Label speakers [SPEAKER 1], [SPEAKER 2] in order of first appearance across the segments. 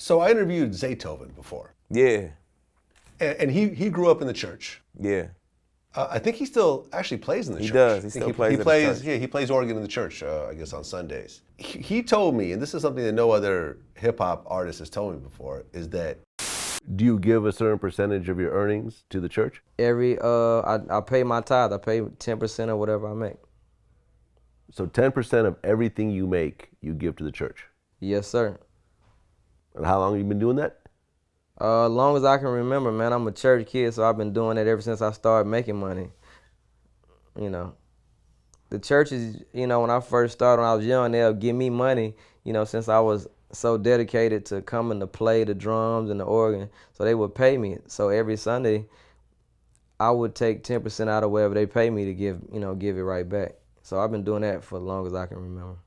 [SPEAKER 1] So I interviewed Zaytoven before.
[SPEAKER 2] Yeah.
[SPEAKER 1] And he grew up in the church.
[SPEAKER 2] Yeah.
[SPEAKER 1] I think he still actually plays in the church.
[SPEAKER 2] He does. He still plays in the church.
[SPEAKER 1] Yeah, he plays organ in the church, I guess on Sundays. He told me, and this is something that no other hip hop artist has told me before, is that do you give a certain percentage of your earnings to the church?
[SPEAKER 3] I pay my tithe. I pay 10% of whatever I make.
[SPEAKER 1] So 10% of everything you make, you give to the church?
[SPEAKER 3] Yes, sir.
[SPEAKER 1] And how long have you been doing that?
[SPEAKER 3] Long as I can remember, man. I'm a church kid, so I've been doing it ever since I started making money. You know, the churches, you know, when I first started, when I was young, they'll give me money, you know, since I was so dedicated to coming to play the drums and the organ. So they would pay me. So every Sunday, I would take 10% out of whatever they pay me to give it right back. So I've been doing that for as long as I can remember.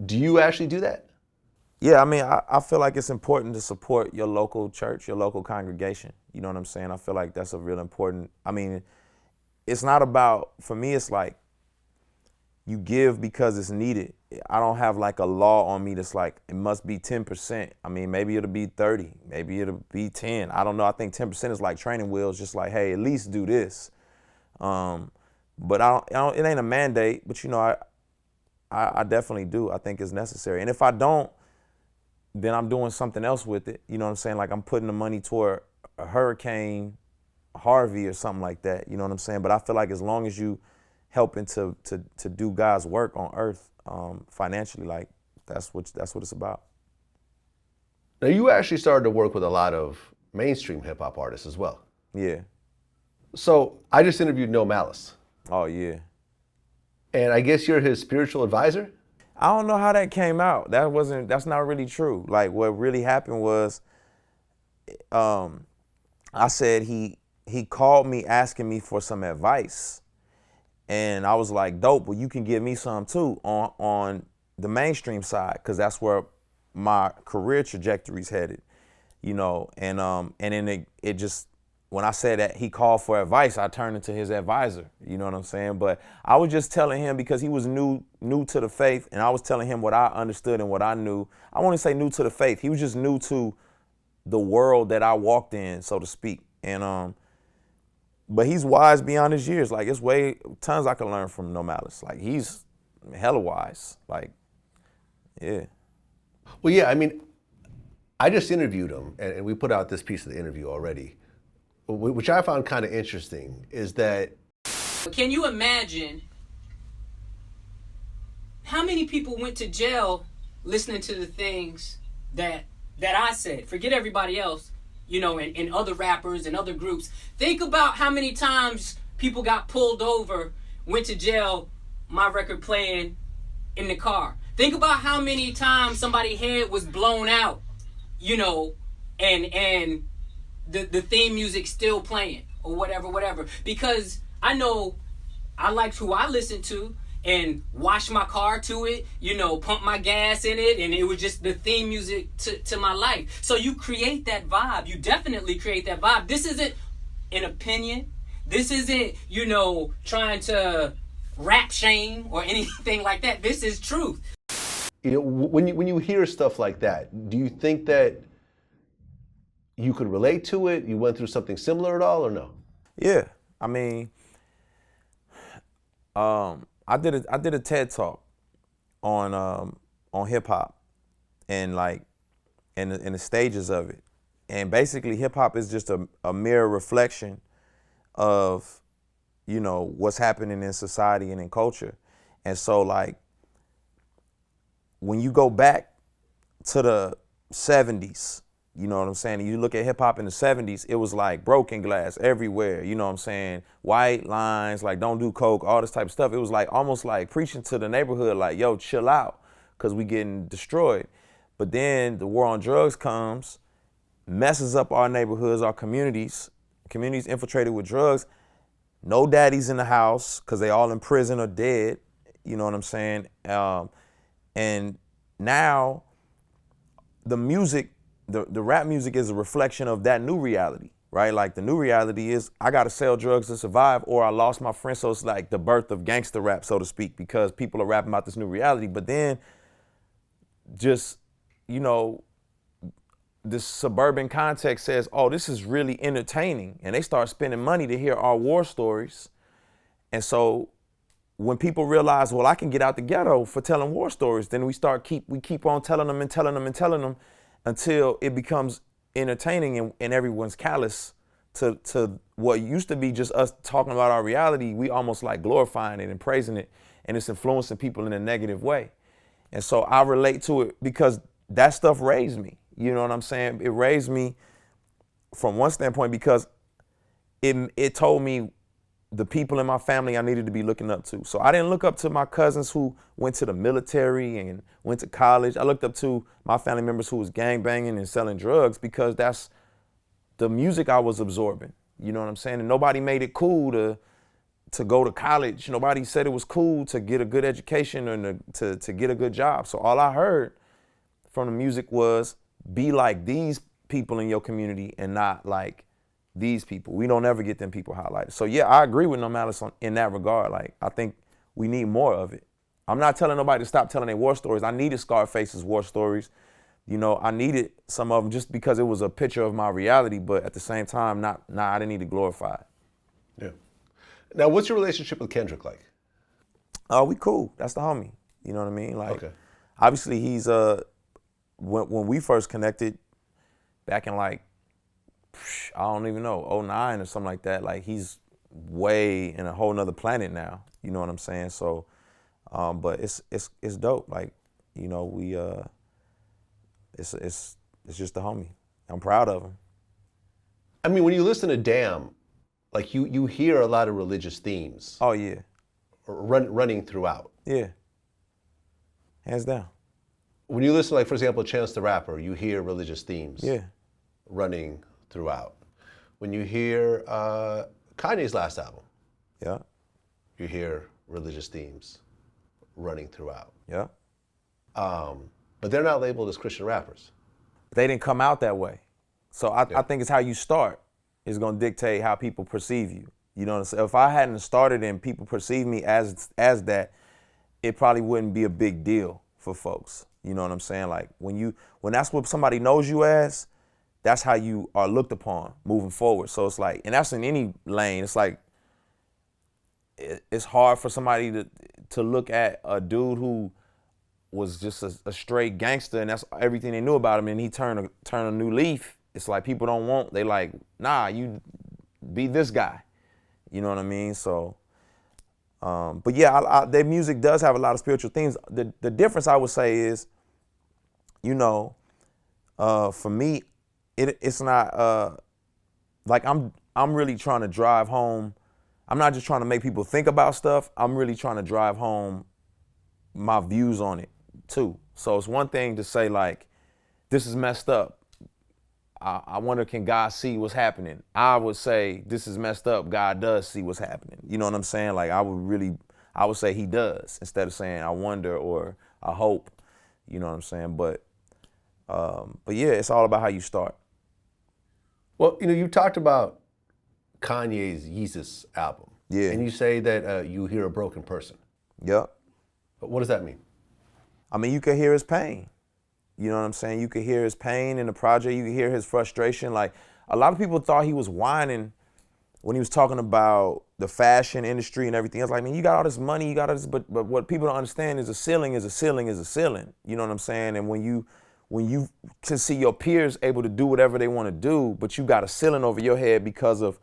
[SPEAKER 1] Do you actually do that?
[SPEAKER 2] Yeah, I mean, I feel like it's important to support your local church, your local congregation. You know what I'm saying? I feel like that's a real important, I mean, it's not about, for me, it's like you give because it's needed. I don't have like a law on me that's like, it must be 10%. I mean, maybe it'll be 30, maybe it'll be 10. I don't know. I think 10% is like training wheels, just like, hey, at least do this. But it ain't a mandate, but you know, I definitely do. I think it's necessary. And if I don't, then I'm doing something else with it. You know what I'm saying? Like I'm putting the money toward a Hurricane Harvey or something like that. You know what I'm saying? But I feel like as long as you helping to do God's work on earth financially, like that's what it's about.
[SPEAKER 1] Now you actually started to work with a lot of mainstream hip hop artists as well.
[SPEAKER 2] Yeah.
[SPEAKER 1] So I just interviewed No Malice.
[SPEAKER 2] Oh yeah.
[SPEAKER 1] And I guess you're his spiritual advisor?
[SPEAKER 2] I don't know how that came out. That's not really true. Like what really happened was, I said he called me asking me for some advice. And I was like, dope, well you can give me some too on the mainstream side, because that's where my career trajectory's headed. You know, and then it just, when I said that he called for advice, I turned into his advisor. You know what I'm saying? But I was just telling him, because he was new to the faith, and I was telling him what I understood and what I knew. I want to say new to the faith. He was just new to the world that I walked in, so to speak. And but he's wise beyond his years. Like it's tons I can learn from No Malice. Like he's hella wise. Like, yeah.
[SPEAKER 1] Well, yeah. I mean, I just interviewed him, and we put out this piece of the interview already, which I found kind of interesting, is that...
[SPEAKER 4] Can you imagine how many people went to jail listening to the things that I said? Forget everybody else, you know, and other rappers and other groups. Think about how many times people got pulled over, went to jail, my record playing in the car. Think about how many times somebody's head was blown out, you know, and the theme music still playing or whatever, because I know I liked who I listened to and wash my car to it, you know, pump my gas in it, and it was just the theme music to my life. So you create that vibe. You definitely create that vibe. This isn't an opinion. This isn't, you know, trying to rap shame or anything like that. This is truth.
[SPEAKER 1] You know, when you hear stuff like that, do you think that you could relate to it? You went through something similar at all, or no?
[SPEAKER 2] Yeah, I mean, I did a TED talk on hip hop and like in the stages of it, and basically hip hop is just a mere reflection of, you know, what's happening in society and in culture. And so like when you go back to the 70s, you know what I'm saying? You look at hip hop in the 70s, it was like broken glass everywhere, you know what I'm saying? White lines, like don't do coke, all this type of stuff. It was like almost like preaching to the neighborhood, like, yo, chill out, because we getting destroyed. But then the war on drugs comes, messes up our neighborhoods, our communities infiltrated with drugs. No daddies in the house, because they all in prison or dead, you know what I'm saying? And now the music, the rap music is a reflection of that new reality, right? Like the new reality is I gotta sell drugs to survive, or I lost my friend. So it's like the birth of gangster rap, so to speak, because people are rapping about this new reality. But then just, you know, this suburban context says, oh, this is really entertaining. And they start spending money to hear our war stories. And so when people realize, well, I can get out the ghetto for telling war stories, then we keep on telling them and telling them and telling them until it becomes entertaining and everyone's callous to what used to be just us talking about our reality. We almost like glorifying it and praising it, and it's influencing people in a negative way. And so I relate to it because that stuff raised me. You know what I'm saying? It raised me from one standpoint because it told me the people in my family I needed to be looking up to. So I didn't look up to my cousins who went to the military and went to college. I looked up to my family members who was gangbanging and selling drugs because that's the music I was absorbing. You know what I'm saying? And nobody made it cool to go to college. Nobody said it was cool to get a good education and to get a good job. So all I heard from the music was be like these people in your community and not like these people. We don't ever get them people highlighted. So yeah, I agree with No Malice in that regard. Like, I think we need more of it. I'm not telling nobody to stop telling their war stories. I needed Scarface's war stories. You know, I needed some of them just because it was a picture of my reality, but at the same time, I didn't need to glorify it.
[SPEAKER 1] Yeah. Now, what's your relationship with Kendrick like?
[SPEAKER 2] Oh, we cool. That's the homie. You know what I mean? Like,
[SPEAKER 1] okay.
[SPEAKER 2] Obviously he's when we first connected back in like, I don't even know, 2009 or something like that. Like, he's way in a whole nother planet now. You know what I'm saying? So, but it's dope. Like, you know, we it's just a homie. I'm proud of him.
[SPEAKER 1] I mean, when you listen to Damn, like you hear a lot of religious themes.
[SPEAKER 2] Oh yeah.
[SPEAKER 1] Running throughout.
[SPEAKER 2] Yeah. Hands down.
[SPEAKER 1] When you listen, like for example, Chance the Rapper, you hear religious themes.
[SPEAKER 2] Yeah.
[SPEAKER 1] Running throughout. When you hear Kanye's last album,
[SPEAKER 2] yeah,
[SPEAKER 1] you hear religious themes running throughout.
[SPEAKER 2] Yeah.
[SPEAKER 1] But they're not labeled as Christian rappers.
[SPEAKER 2] They didn't come out that way. So I think it's how you start is gonna dictate how people perceive you. You know what I'm saying? If I hadn't started and people perceive me as that, it probably wouldn't be a big deal for folks. You know what I'm saying? Like when that's what somebody knows you as, that's how you are looked upon moving forward. So it's like, and that's in any lane. It's like, it's hard for somebody to look at a dude who was just a straight gangster and that's everything they knew about him, and he turned a new leaf. It's like people don't want, they like, nah, you be this guy. You know what I mean? So, but yeah, their music does have a lot of spiritual themes. The difference I would say is, you know, for me, it's not like I'm really trying to drive home. I'm not just trying to make people think about stuff. I'm really trying to drive home my views on it too. So it's one thing to say like, this is messed up. I wonder, can God see what's happening? I would say this is messed up. God does see what's happening. You know what I'm saying? Like I would say he does instead of saying I wonder or I hope. You know what I'm saying? But yeah, it's all about how you start.
[SPEAKER 1] Well, you know, you talked about Kanye's Yeezus album.
[SPEAKER 2] Yeah.
[SPEAKER 1] And you say that you hear a broken person.
[SPEAKER 2] Yep.
[SPEAKER 1] But what does that mean?
[SPEAKER 2] I mean, you could hear his pain. You know what I'm saying? You could hear his pain in the project. You could hear his frustration. Like, a lot of people thought he was whining when he was talking about the fashion industry and everything else. Like, man, you got all this money, you got all this, but what people don't understand is a ceiling is a ceiling is a ceiling. You know what I'm saying? And when you can see your peers able to do whatever they want to do, but you got a ceiling over your head because of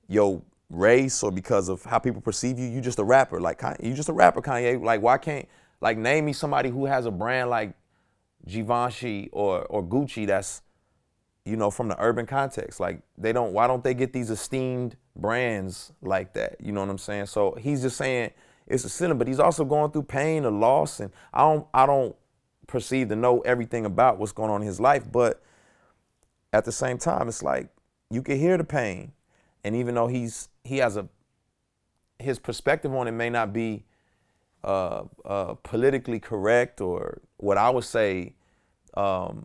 [SPEAKER 2] your race or because of how people perceive you, you just a rapper. Like, you just a rapper, Kanye. Like, why can't, like, name me somebody who has a brand like Givenchy or Gucci that's, you know, from the urban context. Like, why don't they get these esteemed brands like that? You know what I'm saying? So he's just saying it's a ceiling, but he's also going through pain or loss, and I don't perceive to know everything about what's going on in his life, but at the same time, it's like you can hear the pain, and even though his perspective on it may not be politically correct or what I would say, you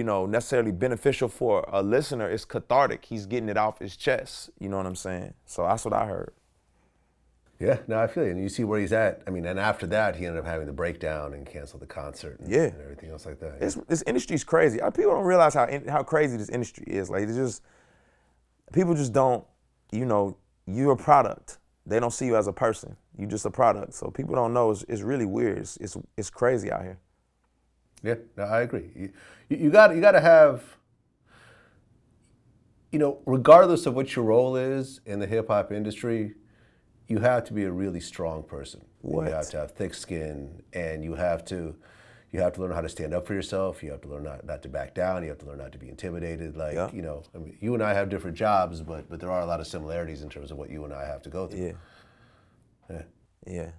[SPEAKER 2] know, necessarily beneficial for a listener, it's cathartic. He's getting it off his chest. You know what I'm saying? So that's what I heard.
[SPEAKER 1] Yeah, no, I feel you. And you see where he's at. I mean, and after that, he ended up having the breakdown and canceled the concert and,
[SPEAKER 2] Yeah.
[SPEAKER 1] and everything else like that.
[SPEAKER 2] This industry's crazy. People don't realize how crazy this industry is. Like, people just don't, you're a product. They don't see you as a person. You're just a product. So people don't know. It's really weird. It's crazy out here.
[SPEAKER 1] Yeah, no, I agree. You got to have, regardless of what your role is in the hip hop industry, you have to be a really strong person.
[SPEAKER 2] What?
[SPEAKER 1] You have to have thick skin, and you have to learn how to stand up for yourself. You have to learn not to back down. You have to learn not to be intimidated. Like,
[SPEAKER 2] Yeah.
[SPEAKER 1] I mean, you and I have different jobs, but there are a lot of similarities in terms of what you and I have to go through.
[SPEAKER 2] Yeah. Yeah.